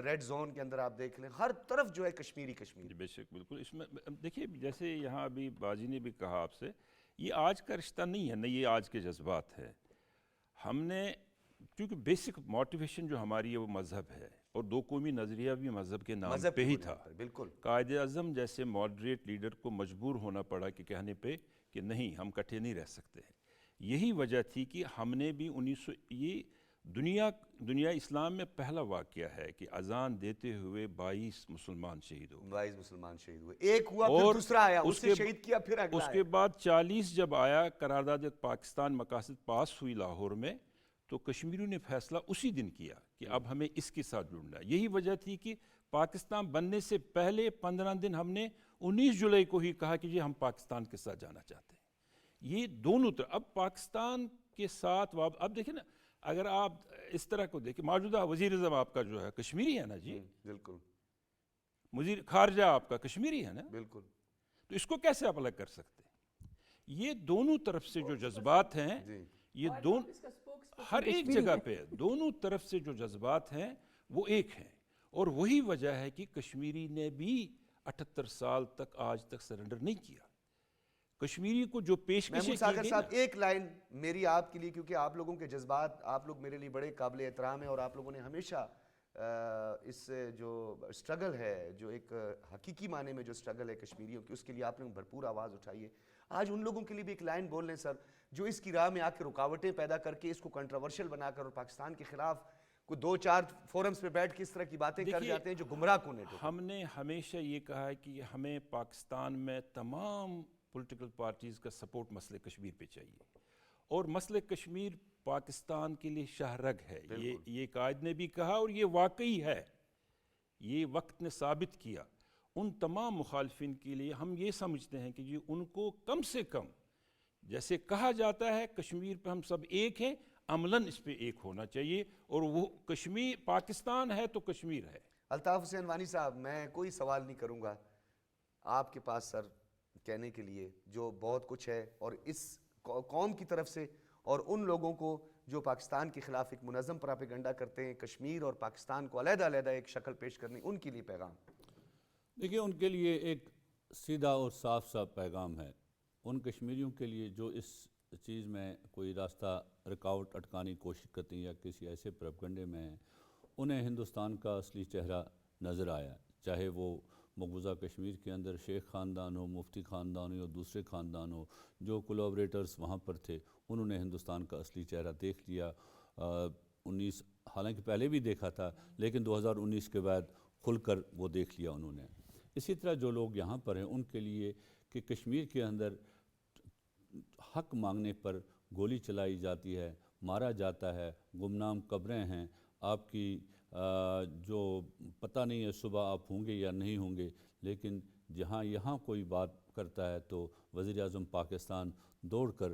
Speaker 1: ریڈ زون کے اندر آپ دیکھ لیں، ہر طرف جو ہے کشمیری کشمیر.
Speaker 2: بے شک بالکل. اس میں دیکھیے جیسے یہاں ابھی باجی نے بھی کہا آپ سے، یہ آج کا رشتہ نہیں ہے، نہ یہ آج کے جذبات ہے. ہم نے کیونکہ بیسک موٹیویشن جو ہماری ہے وہ مذہب ہے، اور دو قومی نظریہ بھی مذہب کے نام پہ ہی تھا.
Speaker 1: بالکل.
Speaker 2: قائد اعظم جیسے ماڈریٹ لیڈر کو مجبور ہونا پڑا کہ کہنے پہ کہ نہیں ہم کٹھے نہیں رہ سکتے. یہی وجہ تھی کہ ہم نے بھی یہ دنیا اسلام میں پہلا واقعہ ہے کہ اذان دیتے ہوئے 22 مسلمان شہید ہو گئے.
Speaker 1: 22 مسلمان شہید ہوئے، ایک ہوا پھر دوسرا آیا، اس سے شہید کیا، پھر اگلا
Speaker 2: اس کے بعد 40 جب آیا قرارداد پاکستان مقاصد پاس ہوئی لاہور میں، تو کشمیریوں نے فیصلہ اسی دن کیا کہ اب ہمیں اس کے ساتھ جڑنا ہے. یہی وجہ تھی کہ پاکستان بننے سے پہلے 15 دن ہم نے 19 جولائی کو ہی کہا کہ ہم پاکستان کے ساتھ جانا چاہتے ہیں. یہ دونوں طرف اب پاکستان کے ساتھ اب دیکھیں نا، اگر آپ اس طرح کو دیکھیں، موجودہ وزیر اعظم آپ کا جو ہے کشمیری ہے نا جی،
Speaker 1: بالکل.
Speaker 2: وزیر خارجہ آپ کا کشمیری ہے نا،
Speaker 1: بالکل.
Speaker 2: تو اس کو کیسے آپ الگ کر سکتے ہیں؟ یہ دونوں طرف سے جو جذبات ہیں، یہ ہر ایک جگہ پہ دونوں طرف سے جو جذبات ہیں وہ ایک ہیں. اور وہی وجہ ہے کہ کشمیری نے بھی 78 سال تک آج تک سرنڈر نہیں کیا. کشمیری کو جو پیشکشیں
Speaker 1: محمود
Speaker 2: کی
Speaker 1: ساگر
Speaker 2: گئی
Speaker 1: صاحب،
Speaker 2: نا،
Speaker 1: ایک لائن میری آپ کے لیے، کیونکہ آپ لوگوں کے جذبات، آپ لوگ میرے لیے بڑے قابل احترام ہیں، اور آپ لوگوں نے ہمیشہ اس جو سٹرگل ہے، جو ایک حقیقی معنی میں جو سٹرگل ہے کشمیریوں کی، اس کے لیے آپ نے بھرپور آواز اٹھائی ہے. آج ان لوگوں کے لیے بھی ایک لائن بول لیں سر، جو اس کی راہ میں آ کے رکاوٹیں پیدا کر کے اس کو کنٹروورشل بنا کر اور پاکستان کے خلاف کوئی 2-4 فورمز پہ بیٹھ کے اس طرح کی باتیں کر جاتے ہیں جو گمراہ کن ہیں.
Speaker 2: ہم نے ہمیشہ یہ کہا ہے کہ ہمیں پاکستان میں تمام پولیٹیکل پارٹیز کا سپورٹ مسئلہ کشمیر پہ چاہیے، اور مسئلہ کشمیر پاکستان کے لیے شاہ رگ ہے. یہ قائد نے بھی کہا اور یہ واقعی ہے، یہ وقت نے ثابت کیا. ان تمام مخالفین کے لیے ہم یہ سمجھتے ہیں کہ جی ان کو کم سے کم، جیسے کہا جاتا ہے کشمیر پہ ہم سب ایک ہیں، عملاً اس پہ ایک ہونا چاہیے. اور وہ کشمیر پاکستان ہے تو کشمیر ہے.
Speaker 1: الطاف حسین وانی صاحب، میں کوئی سوال نہیں کروں گا آپ کے پاس سر کہنے کے لیے، جو بہت کچھ ہے، اور اس قوم کی طرف سے اور ان لوگوں کو جو پاکستان کے خلاف ایک منظم پراپیگنڈا کرتے ہیں، کشمیر اور پاکستان کو علیحدہ علیحدہ ایک شکل پیش کرنی، ان کے لیے پیغام.
Speaker 3: دیکھیے ان کے لیے ایک سیدھا اور صاف صاف پیغام ہے. ان کشمیریوں کے لیے جو اس چیز میں کوئی راستہ رکاوٹ اٹکانے کی کوشش کرتے ہیں یا کسی ایسے پروپیگنڈے میں ہیں، انہیں ہندوستان کا اصلی چہرہ نظر آیا. چاہے وہ مقبوضہ کشمیر کے اندر شیخ خاندان ہو، مفتی خاندان ہو یا دوسرے خاندان ہو، جو کولیبریٹرز وہاں پر تھے انہوں نے ہندوستان کا اصلی چہرہ دیکھ لیا. 19 حالانکہ پہلے بھی دیکھا تھا، لیکن 2019 کے بعد کھل کر وہ دیکھ لیا انہوں نے. اسی طرح جو لوگ یہاں پر ہیں ان کے لیے کہ کشمیر کے اندر حق مانگنے پر گولی چلائی جاتی ہے، مارا جاتا ہے، گمنام قبریں ہیں، آپ کی جو پتہ نہیں ہے صبح آپ ہوں گے یا نہیں ہوں گے، لیکن جہاں یہاں کوئی بات کرتا ہے تو وزیر اعظم پاکستان دوڑ کر